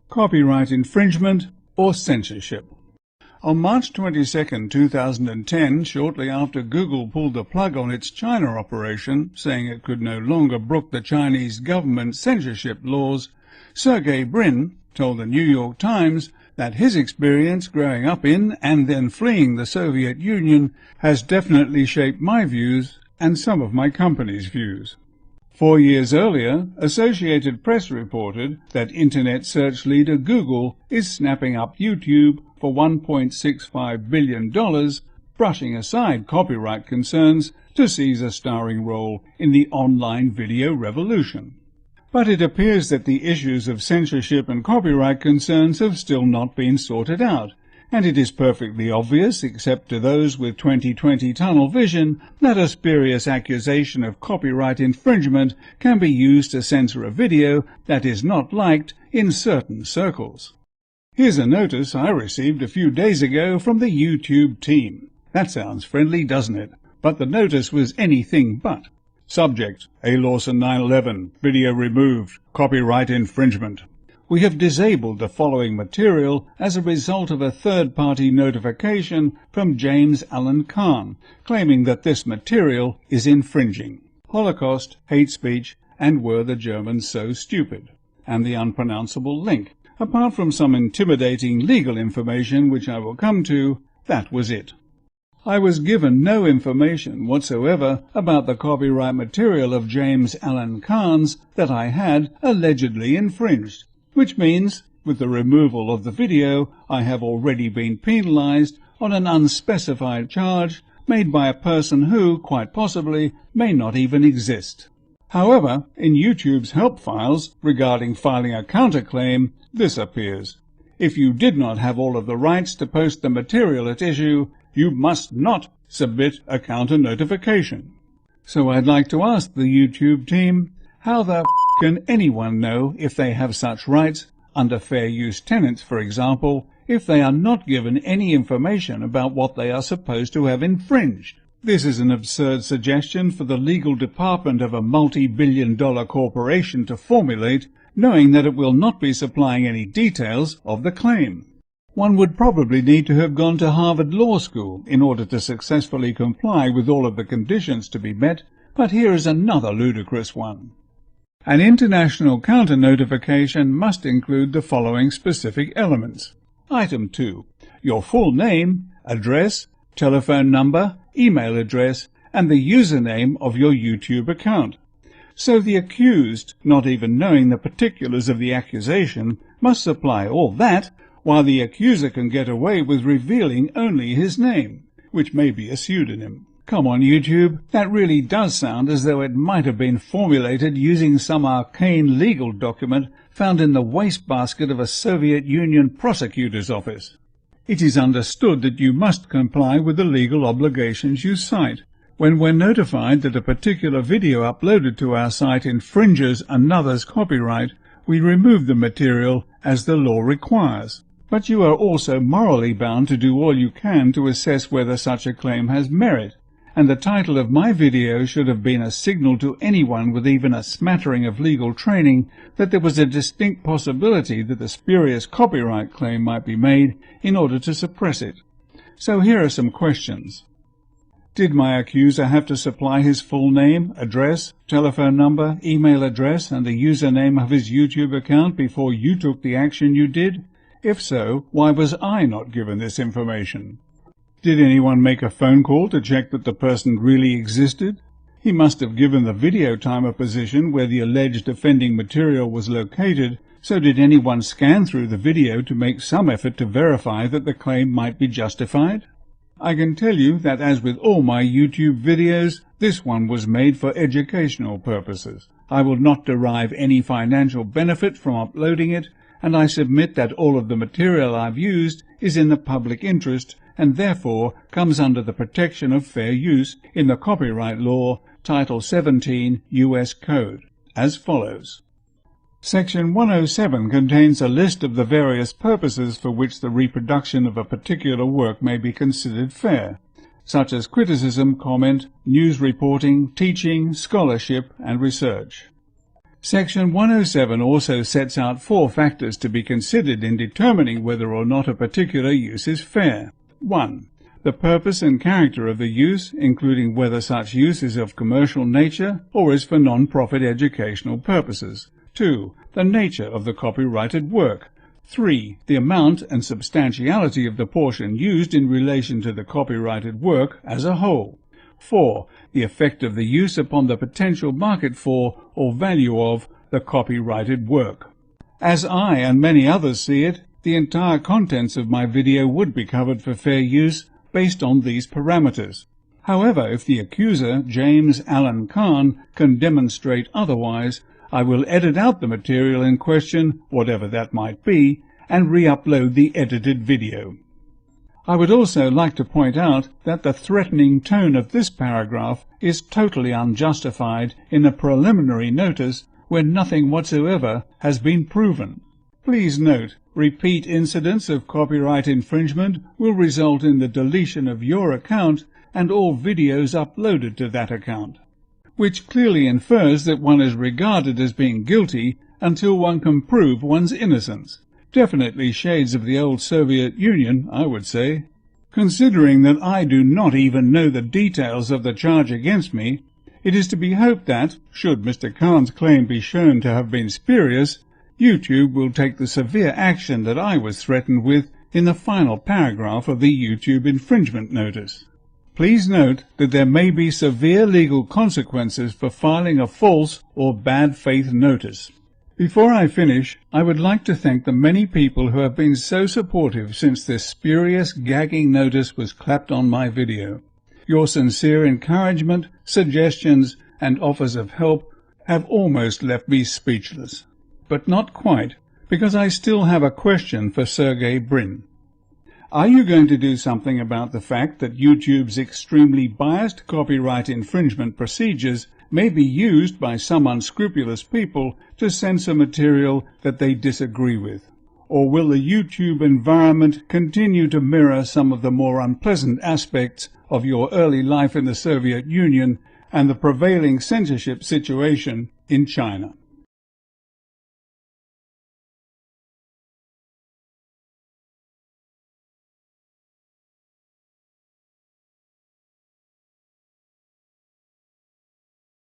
copyright infringement or censorship. On March 22, 2010, shortly after Google pulled the plug on its China operation, saying it could no longer brook the Chinese government's censorship laws, Sergey Brin told the New York Times that his experience growing up in and then fleeing the Soviet Union has definitely shaped my views and some of my company's views. 4 years earlier, Associated Press reported that Internet search leader Google is snapping up YouTube for $1.65 billion, brushing aside copyright concerns to seize a starring role in the online video revolution. But it appears that the issues of censorship and copyright concerns have still not been sorted out, and it is perfectly obvious, except to those with 20/20 tunnel vision, that a spurious accusation of copyright infringement can be used to censor a video that is not liked in certain circles. Here's a notice I received a few days ago from the YouTube team. That sounds friendly, doesn't it? But the notice was anything but. Subject: A. Lawson 9/11, video removed, copyright infringement. We have disabled the following material as a result of a third-party notification from James Alan Kahn, claiming that this material is infringing. Holocaust, hate speech, and were the Germans so stupid? And the unpronounceable link. Apart from some intimidating legal information which I will come to, that was it. I was given no information whatsoever about the copyright material of James Alan Kahn's that I had allegedly infringed, which means, with the removal of the video, I have already been penalized on an unspecified charge made by a person who, quite possibly, may not even exist. However, in YouTube's help files regarding filing a counterclaim, this appears. If you did not have all of the rights to post the material at issue, you must not submit a counter-notification. So I'd like to ask the YouTube team, how the can anyone know if they have such rights, under fair use tenants for example, if they are not given any information about what they are supposed to have infringed? This is an absurd suggestion for the legal department of a multi-billion-dollar corporation to formulate, knowing that it will not be supplying any details of the claim. One would probably need to have gone to Harvard Law School in order to successfully comply with all of the conditions to be met, but here is another ludicrous one. An international counter-notification must include the following specific elements. Item 2. Your full name, address, telephone number, email address, and the username of your YouTube account. So the accused, not even knowing the particulars of the accusation, must supply all that, while the accuser can get away with revealing only his name, which may be a pseudonym. Come on, YouTube, that really does sound as though it might have been formulated using some arcane legal document found in the wastebasket of a Soviet Union prosecutor's office. It is understood that you must comply with the legal obligations you cite. When we're notified that a particular video uploaded to our site infringes another's copyright, we remove the material as the law requires. But you are also morally bound to do all you can to assess whether such a claim has merit, and the title of my video should have been a signal to anyone with even a smattering of legal training that there was a distinct possibility that the spurious copyright claim might be made in order to suppress it. So here are some questions. Did my accuser have to supply his full name, address, telephone number, email address, and the username of his YouTube account before you took the action you did? If so, why was I not given this information? Did anyone make a phone call to check that the person really existed? He must have given the video time a position where the alleged offending material was located, so did anyone scan through the video to make some effort to verify that the claim might be justified? I can tell you that, as with all my YouTube videos, this one was made for educational purposes. I will not derive any financial benefit from uploading it, and I submit that all of the material I've used is in the public interest and therefore comes under the protection of fair use in the copyright law, Title 17 U.S. Code, as follows. Section 107 contains a list of the various purposes for which the reproduction of a particular work may be considered fair, such as criticism, comment, news reporting, teaching, scholarship, and research. Section 107 also sets out 4 factors to be considered in determining whether or not a particular use is fair. 1. The purpose and character of the use, including whether such use is of commercial nature or is for non-profit educational purposes. 2. The nature of the copyrighted work. 3. The amount and substantiality of the portion used in relation to the copyrighted work as a whole. 4. The effect of the use upon the potential market for or value of the copyrighted work. As I and many others see it, the entire contents of my video would be covered for fair use based on these parameters. However, if the accuser, James Allen Khan, can demonstrate otherwise, I will edit out the material in question, whatever that might be, and re-upload the edited video. I would also like to point out that the threatening tone of this paragraph is totally unjustified in a preliminary notice when nothing whatsoever has been proven. Please note, repeat incidents of copyright infringement will result in the deletion of your account and all videos uploaded to that account, which clearly infers that one is regarded as being guilty until one can prove one's innocence. Definitely shades of the old Soviet Union, I would say. Considering that I do not even know the details of the charge against me, it is to be hoped that, should Mr. Khan's claim be shown to have been spurious, YouTube will take the severe action that I was threatened with in the final paragraph of the YouTube infringement notice. Please note that there may be severe legal consequences for filing a false or bad faith notice. Before I finish, I would like to thank the many people who have been so supportive since this spurious gagging notice was clapped on my video. Your sincere encouragement, suggestions, and offers of help have almost left me speechless. But not quite, because I still have a question for Sergey Brin. Are you going to do something about the fact that YouTube's extremely biased copyright infringement procedures may be used by some unscrupulous people to censor material that they disagree with? Or will the YouTube environment continue to mirror some of the more unpleasant aspects of your early life in the Soviet Union and the prevailing censorship situation in China?